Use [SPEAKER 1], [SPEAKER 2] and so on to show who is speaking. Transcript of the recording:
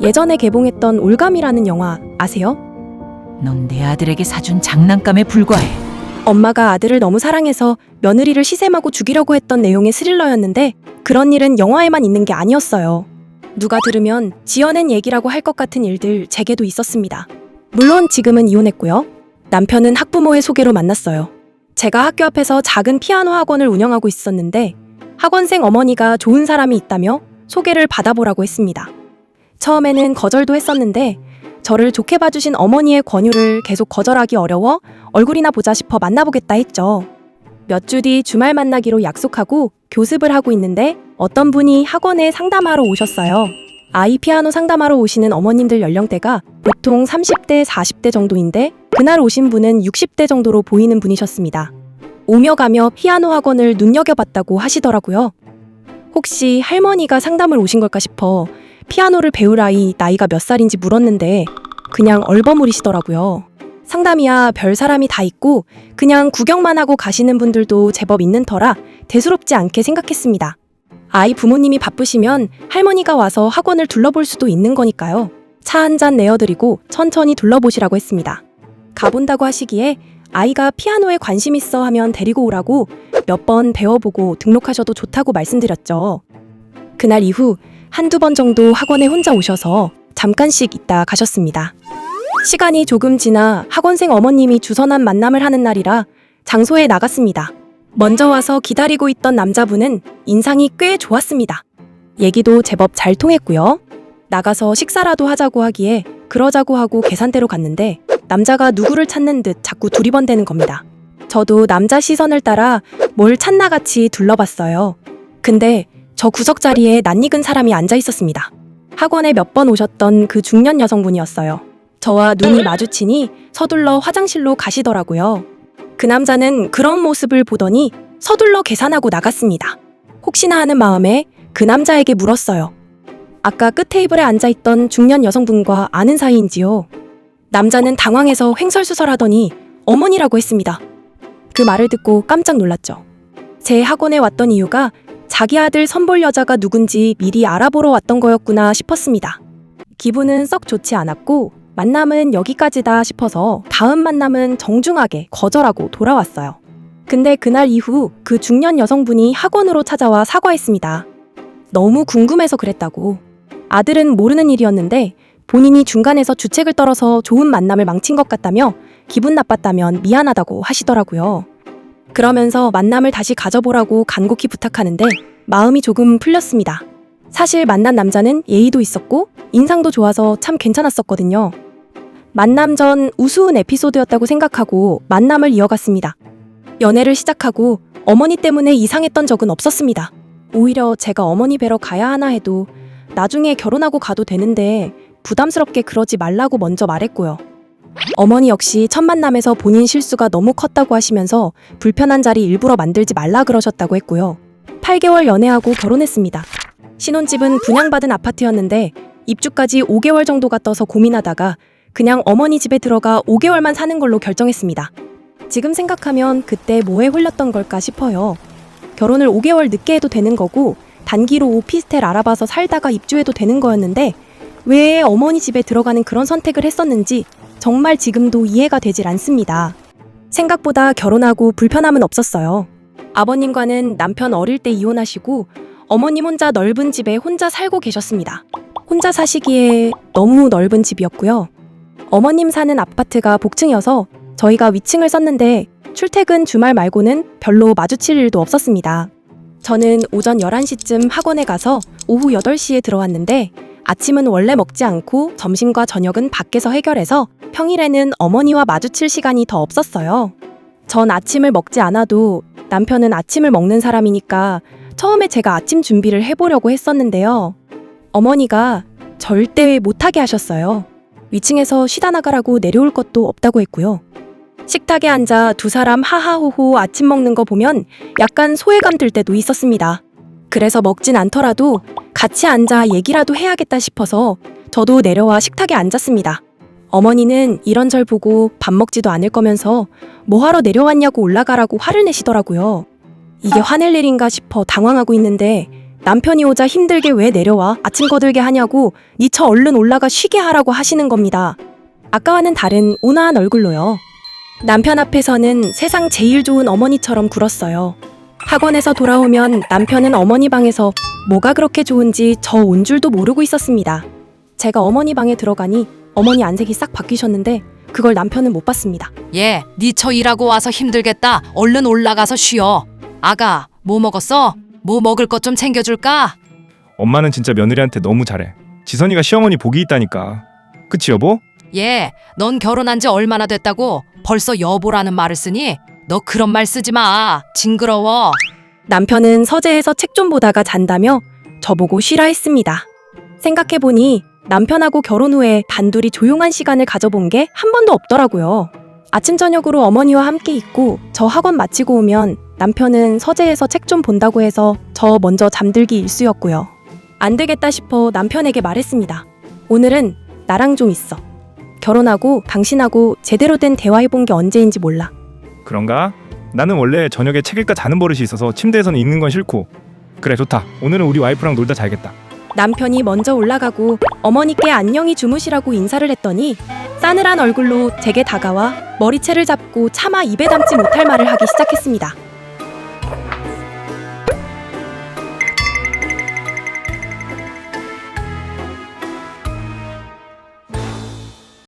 [SPEAKER 1] 예전에 개봉했던 올감이라는 영화 아세요?
[SPEAKER 2] 넌 내 아들에게 사준 장난감에 불과해.
[SPEAKER 1] 엄마가 아들을 너무 사랑해서 며느리를 시샘하고 죽이려고 했던 내용의 스릴러였는데 그런 일은 영화에만 있는 게 아니었어요. 누가 들으면 지어낸 얘기라고 할 것 같은 일들 제게도 있었습니다. 물론 지금은 이혼했고요. 남편은 학부모의 소개로 만났어요. 제가 학교 앞에서 작은 피아노 학원을 운영하고 있었는데 학원생 어머니가 좋은 사람이 있다며 소개를 받아보라고 했습니다. 처음에는 거절도 했었는데 저를 좋게 봐주신 어머니의 권유를 계속 거절하기 어려워 얼굴이나 보자 싶어 만나보겠다 했죠. 몇 주 뒤 주말 만나기로 약속하고 교습을 하고 있는데 어떤 분이 학원에 상담하러 오셨어요. 아이 피아노 상담하러 오시는 어머님들 연령대가 보통 30대, 40대 정도인데 그날 오신 분은 60대 정도로 보이는 분이셨습니다. 오며 가며 피아노 학원을 눈여겨봤다고 하시더라고요. 혹시 할머니가 상담을 오신 걸까 싶어 피아노를 배울 아이 나이가 몇 살인지 물었는데 그냥 얼버무리시더라고요. 상담이야 별 사람이 다 있고 그냥 구경만 하고 가시는 분들도 제법 있는 터라 대수롭지 않게 생각했습니다. 아이 부모님이 바쁘시면 할머니가 와서 학원을 둘러볼 수도 있는 거니까요. 차 한 잔 내어드리고 천천히 둘러보시라고 했습니다. 가본다고 하시기에 아이가 피아노에 관심 있어 하면 데리고 오라고 몇 번 배워보고 등록하셔도 좋다고 말씀드렸죠. 그날 이후 한두 번 정도 학원에 혼자 오셔서 잠깐씩 있다 가셨습니다. 시간이 조금 지나 학원생 어머님이 주선한 만남을 하는 날이라 장소에 나갔습니다. 먼저 와서 기다리고 있던 남자분은 인상이 꽤 좋았습니다. 얘기도 제법 잘 통했고요. 나가서 식사라도 하자고 하기에 그러자고 하고 계산대로 갔는데 남자가 누구를 찾는 듯 자꾸 두리번대는 겁니다. 저도 남자 시선을 따라 뭘 찾나 같이 둘러봤어요. 근데 저 구석 자리에 낯익은 사람이 앉아 있었습니다. 학원에 몇 번 오셨던 그 중년 여성분이었어요. 저와 눈이 마주치니 서둘러 화장실로 가시더라고요. 그 남자는 그런 모습을 보더니 서둘러 계산하고 나갔습니다. 혹시나 하는 마음에 그 남자에게 물었어요. 아까 끝 테이블에 앉아있던 중년 여성분과 아는 사이인지요? 남자는 당황해서 횡설수설하더니 어머니라고 했습니다. 그 말을 듣고 깜짝 놀랐죠. 제 학원에 왔던 이유가 자기 아들 선볼 여자가 누군지 미리 알아보러 왔던 거였구나 싶었습니다. 기분은 썩 좋지 않았고 만남은 여기까지다 싶어서 다음 만남은 정중하게 거절하고 돌아왔어요. 근데 그날 이후 그 중년 여성분이 학원으로 찾아와 사과했습니다. 너무 궁금해서 그랬다고. 아들은 모르는 일이었는데 본인이 중간에서 주책을 떨어서 좋은 만남을 망친 것 같다며 기분 나빴다면 미안하다고 하시더라고요. 그러면서 만남을 다시 가져보라고 간곡히 부탁하는데 마음이 조금 풀렸습니다. 사실 만난 남자는 예의도 있었고 인상도 좋아서 참 괜찮았었거든요. 만남 전 우스운 에피소드였다고 생각하고 만남을 이어갔습니다. 연애를 시작하고 어머니 때문에 이상했던 적은 없었습니다. 오히려 제가 어머니 뵈러 가야 하나 해도 나중에 결혼하고 가도 되는데 부담스럽게 그러지 말라고 먼저 말했고요. 어머니 역시 첫 만남에서 본인 실수가 너무 컸다고 하시면서 불편한 자리 일부러 만들지 말라 그러셨다고 했고요. 8개월 연애하고 결혼했습니다. 신혼집은 분양받은 아파트였는데 입주까지 5개월 정도가 떠서 고민하다가 그냥 어머니 집에 들어가 5개월만 사는 걸로 결정했습니다. 지금 생각하면 그때 뭐에 홀렸던 걸까 싶어요. 결혼을 5개월 늦게 해도 되는 거고 단기로 오피스텔 알아봐서 살다가 입주해도 되는 거였는데 왜 어머니 집에 들어가는 그런 선택을 했었는지 정말 지금도 이해가 되질 않습니다. 생각보다 결혼하고 불편함은 없었어요. 아버님과는 남편 어릴 때 이혼하시고 어머님 혼자 넓은 집에 혼자 살고 계셨습니다. 혼자 사시기에 너무 넓은 집이었고요. 어머님 사는 아파트가 복층이어서 저희가 위층을 썼는데 출퇴근 주말 말고는 별로 마주칠 일도 없었습니다. 저는 오전 11시쯤 학원에 가서 오후 8시에 들어왔는데 아침은 원래 먹지 않고 점심과 저녁은 밖에서 해결해서 평일에는 어머니와 마주칠 시간이 더 없었어요. 전 아침을 먹지 않아도 남편은 아침을 먹는 사람이니까 처음에 제가 아침 준비를 해보려고 했었는데요. 어머니가 절대 못하게 하셨어요. 위층에서 쉬다 나가라고 내려올 것도 없다고 했고요. 식탁에 앉아 두 사람 하하호호 아침 먹는 거 보면 약간 소외감 들 때도 있었습니다. 그래서 먹진 않더라도 같이 앉아 얘기라도 해야겠다 싶어서 저도 내려와 식탁에 앉았습니다. 어머니는 이런 절 보고 밥 먹지도 않을 거면서 뭐하러 내려왔냐고 올라가라고 화를 내시더라고요. 이게 화낼 일인가 싶어 당황하고 있는데 남편이 오자 힘들게 왜 내려와 아침 거들게 하냐고 니처 얼른 올라가 쉬게 하라고 하시는 겁니다. 아까와는 다른 온화한 얼굴로요. 남편 앞에서는 세상 제일 좋은 어머니처럼 굴었어요. 학원에서 돌아오면 남편은 어머니 방에서 뭐가 그렇게 좋은지 저 온 줄도 모르고 있었습니다. 제가 어머니 방에 들어가니 어머니 안색이 싹 바뀌셨는데 그걸 남편은 못 봤습니다.
[SPEAKER 3] 예, 니처 일하고 와서 힘들겠다. 얼른 올라가서 쉬어. 아가, 뭐 먹었어? 뭐 먹을 것 좀 챙겨줄까?
[SPEAKER 4] 엄마는 진짜 며느리한테 너무 잘해. 지선이가 시어머니 복이 있다니까. 그치 여보?
[SPEAKER 3] 예, 넌 결혼한 지 얼마나 됐다고 벌써 여보라는 말을 쓰니? 너 그런 말 쓰지 마. 징그러워.
[SPEAKER 1] 남편은 서재에서 책 좀 보다가 잔다며 저보고 쉬라 했습니다. 생각해보니 남편하고 결혼 후에 단둘이 조용한 시간을 가져본 게 한 번도 없더라고요. 아침 저녁으로 어머니와 함께 있고 저 학원 마치고 오면 남편은 서재에서 책 좀 본다고 해서 저 먼저 잠들기 일쑤였고요. 안 되겠다 싶어 남편에게 말했습니다. 오늘은 나랑 좀 있어. 결혼하고 당신하고 제대로 된 대화해본 게 언제인지 몰라.
[SPEAKER 4] 그런가? 나는 원래 저녁에 책 읽다 자는 버릇이 있어서 침대에서는 읽는 건 싫고. 그래 좋다. 오늘은 우리 와이프랑 놀다 자야겠다.
[SPEAKER 1] 남편이 먼저 올라가고 어머니께 안녕히 주무시라고 인사를 했더니 싸늘한 얼굴로 제게 다가와 머리채를 잡고 차마 입에 담지 못할 말을 하기 시작했습니다.